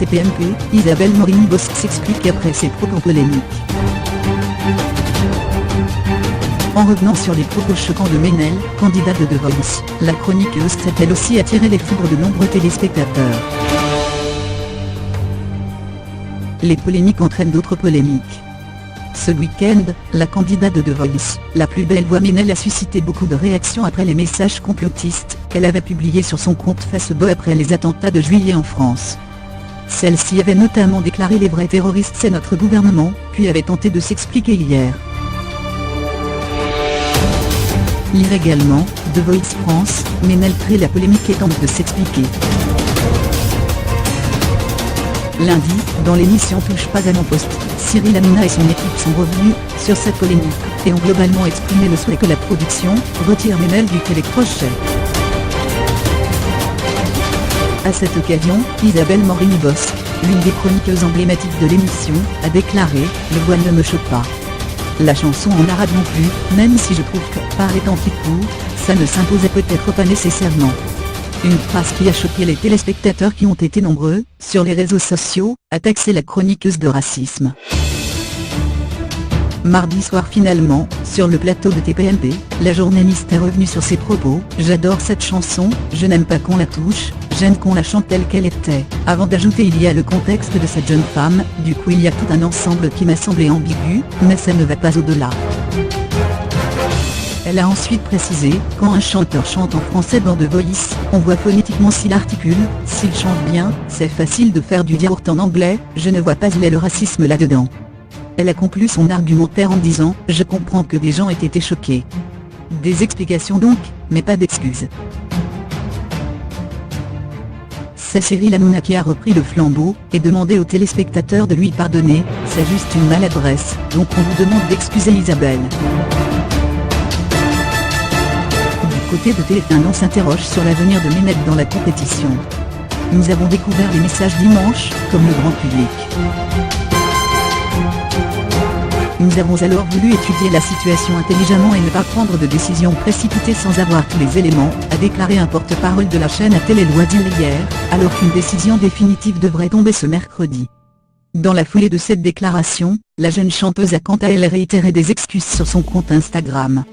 TPMP, Isabelle Morini-Bosc s'explique après ses propos polémiques. En revenant sur les propos choquants de Ménel, candidate de The Voice, la chroniqueuse s'est elle aussi attiré les foudres de nombreux téléspectateurs. Les polémiques entraînent d'autres polémiques. Ce week-end, la candidate de The Voice, la plus belle voix Ménel a suscité beaucoup de réactions après les messages complotistes qu'elle avait publiés sur son compte Facebook après les attentats de juillet en France. Celle-ci avait notamment déclaré « Les vrais terroristes c'est notre gouvernement », puis avait tenté de s'expliquer hier. Lire également, The Voice France, Ménel crée la polémique et tente de s'expliquer. Lundi, dans l'émission Touche pas à mon poste, Cyril Hanouna et son équipe sont revenus sur cette polémique, et ont globalement exprimé le souhait que la production retire Ménel du télécrochet. À cette occasion, Isabelle Morini-Bosc, l'une des chroniqueuses emblématiques de l'émission, a déclaré « Le voile ne me choque pas. La chanson en arabe non plus, même si je trouve que, par les temps qui courent, ça ne s'imposait peut-être pas nécessairement. » Une phrase qui a choqué les téléspectateurs qui ont été nombreux, sur les réseaux sociaux, à taxer la chroniqueuse de racisme. Mardi soir finalement, sur le plateau de TPMP, la journaliste est revenue sur ses propos « J'adore cette chanson, je n'aime pas qu'on la touche, j'aime qu'on la chante telle qu'elle était », avant d'ajouter « Il y a le contexte de cette jeune femme, du coup il y a tout un ensemble qui m'a semblé ambigu, mais ça ne va pas au-delà ». Elle a ensuite précisé, quand un chanteur chante en français dans The Voice, on voit phonétiquement s'il articule, s'il chante bien, c'est facile de faire du yaourt en anglais, je ne vois pas où est le racisme là-dedans. Elle a conclu son argumentaire en disant, je comprends que des gens aient été choqués. Des explications donc, mais pas d'excuses. C'est Cyril Hanouna qui a repris le flambeau, et demandé aux téléspectateurs de lui pardonner, c'est juste une maladresse, donc on vous demande d'excuser Isabelle. Côté de TF1, on s'interroge sur l'avenir de Ménel dans la compétition. Nous avons découvert les messages dimanche, comme le grand public. Nous avons alors voulu étudier la situation intelligemment et ne pas prendre de décision précipitée sans avoir tous les éléments, a déclaré un porte-parole de la chaîne à Télé Loisirs hier, alors qu'une décision définitive devrait tomber ce mercredi. Dans la foulée de cette déclaration, la jeune chanteuse a quant à elle réitéré des excuses sur son compte Instagram.